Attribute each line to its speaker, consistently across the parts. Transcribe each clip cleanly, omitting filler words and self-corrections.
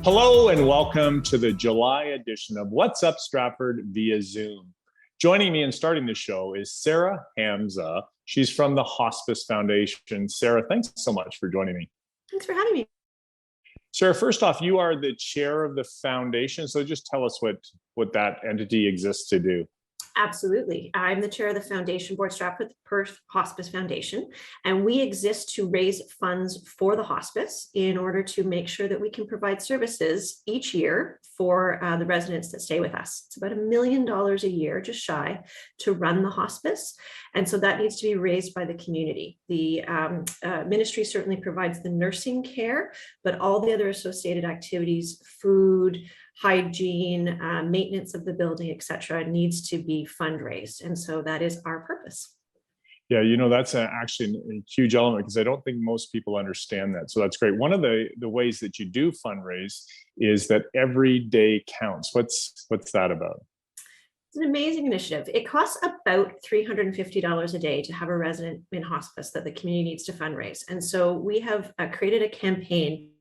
Speaker 1: Hello and welcome to the July edition of What's Up Stratford via Zoom. Joining me and starting the show is Sarah Hamza. She's from the Hospice Foundation. Sarah, thanks so much for joining me.
Speaker 2: Thanks for having me.
Speaker 1: Sarah, first off, you are the chair of the foundation, so just tell us what that entity exists to do.
Speaker 2: Absolutely. I'm the chair of the foundation board, Stratford Perth Hospice Foundation, and we exist to raise funds for the hospice in order to make sure that we can provide services each year for the residents that stay with us. It's about $1 million a year, just shy, to run the hospice. And so that needs to be raised by the community. The ministry certainly provides the nursing care, but all the other associated activities, food, hygiene, maintenance of the building, et cetera, needs to be fundraised. And so that is our purpose.
Speaker 1: Yeah, that's actually a huge element because I don't think most people understand that. So that's great. One of the ways that you do fundraise is that every day counts. What's that about?
Speaker 2: It's an amazing initiative. It costs about $350 a day to have a resident in hospice that the community needs to fundraise. And so we have created a campaign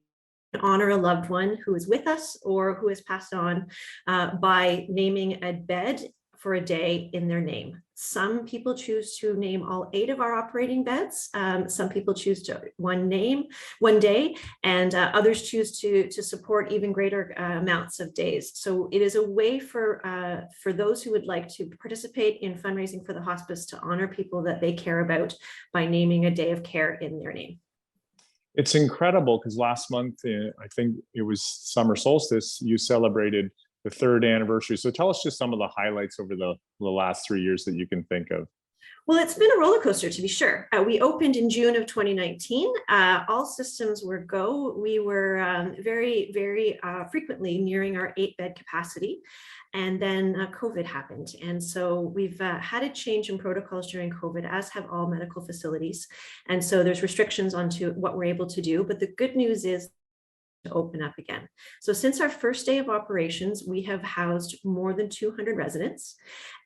Speaker 2: honor a loved one who is with us or who has passed on by naming a bed for a day in their name. Some people choose to name all 8 of our operating beds. Some people choose to one day, and others choose to support even greater amounts of days. So it is a way for those who would like to participate in fundraising for the hospice to honor people that they care about by naming a day of care in their name.
Speaker 1: It's incredible because last month, I think it was summer solstice, you celebrated the 3rd anniversary. So tell us just some of the highlights over the last 3 years that you can think of.
Speaker 2: Well, it's been a roller coaster, to be sure. We opened in June of 2019. All systems were go. We were very, very frequently nearing our 8-bed capacity. And then COVID happened. And so we've had a change in protocols during COVID, as have all medical facilities. And so there's restrictions onto what we're able to do. But the good news is to open up again. So since our first day of operations, we have housed more than 200 residents.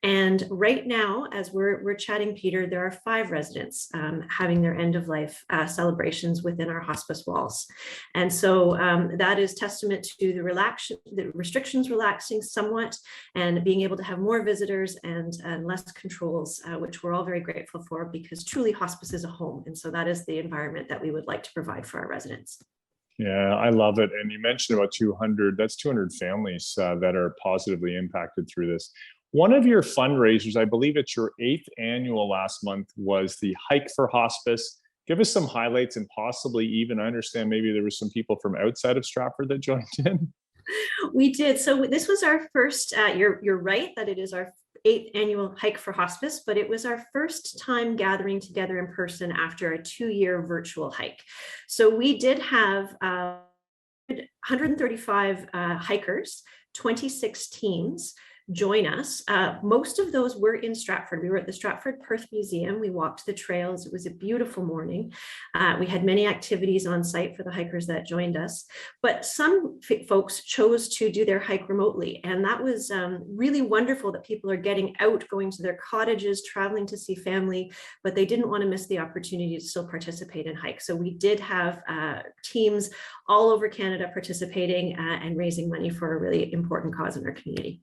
Speaker 2: And right now, as we're chatting, Peter, there are 5 residents having their end of life celebrations within our hospice walls. And so that is testament to the restrictions relaxing somewhat and being able to have more visitors and less controls, which we're all very grateful for because truly hospice is a home. And so that is the environment that we would like to provide for our residents.
Speaker 1: Yeah, I love it. And you mentioned about 200, that's 200 families that are positively impacted through this. One of your fundraisers, I believe it's your 8th annual last month, was the Hike for Hospice. Give us some highlights and possibly even, I understand maybe there were some people from outside of Stratford that joined in.
Speaker 2: We did. So this was our first, you're right that it is our 8th annual Hike for Hospice, but it was our first time gathering together in person after a 2-year virtual hike. So we did have 135 hikers, 26 teams join us. Most of those were in Stratford. We were at the Stratford Perth Museum. We walked the trails. It was a beautiful morning. We had many activities on site for the hikers that joined us, but some folks chose to do their hike remotely. And that was really wonderful that people are getting out, going to their cottages, traveling to see family, but they didn't want to miss the opportunity to still participate in hike. So we did have teams all over Canada participating and raising money for a really important cause in our community.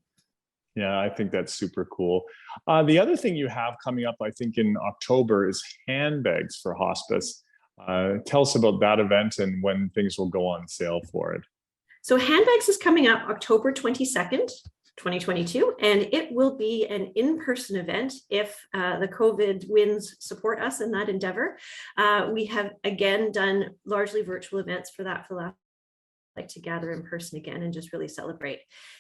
Speaker 1: Yeah, I think that's super cool. The other thing you have coming up, I think in October, is Handbags for Hospice. Tell us about that event and when things will go on sale for it.
Speaker 2: So Handbags is coming up October 22nd, 2022, and it will be an in-person event if the COVID winds support us in that endeavor. We have, again, done largely virtual events for that for the last like to gather in person again and just really celebrate.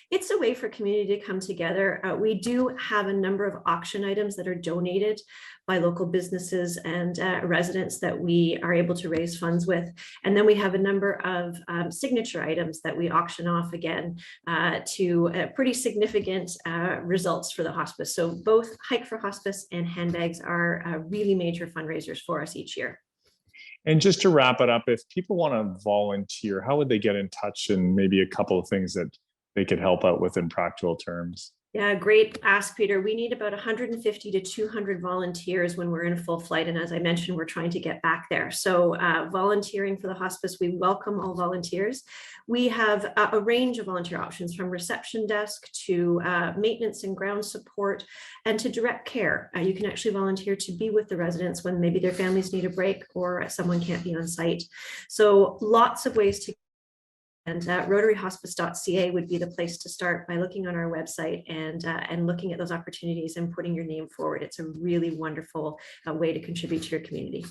Speaker 2: It's a way for community to come together. We do have a number of auction items that are donated by local businesses and residents that we are able to raise funds with. And then we have a number of signature items that we auction off again to pretty significant results for the hospice. So both Hike for Hospice and Handbags are really major fundraisers for us each year.
Speaker 1: And just to wrap it up, if people want to volunteer, how would they get in touch and maybe a couple of things that they could help out with in practical terms?
Speaker 2: Yeah, great ask, Peter. We need about 150 to 200 volunteers when we're in full flight. And as I mentioned, we're trying to get back there. So volunteering for the hospice, we welcome all volunteers. We have a range of volunteer options, from reception desk to maintenance and ground support and to direct care. You can actually volunteer to be with the residents when maybe their families need a break or someone can't be on site. So lots of ways to. And rotaryhospice.ca would be the place to start, by looking on our website and looking at those opportunities and putting your name forward. It's a really wonderful way to contribute to your community.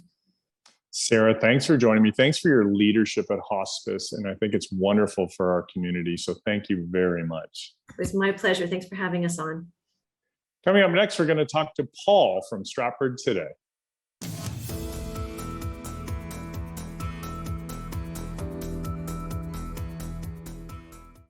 Speaker 1: Sarah, thanks for joining me. Thanks for your leadership at hospice. And I think it's wonderful for our community. So thank you very much.
Speaker 2: It was my pleasure. Thanks for having us on.
Speaker 1: Coming up next, we're going to talk to Paul from Stratford today.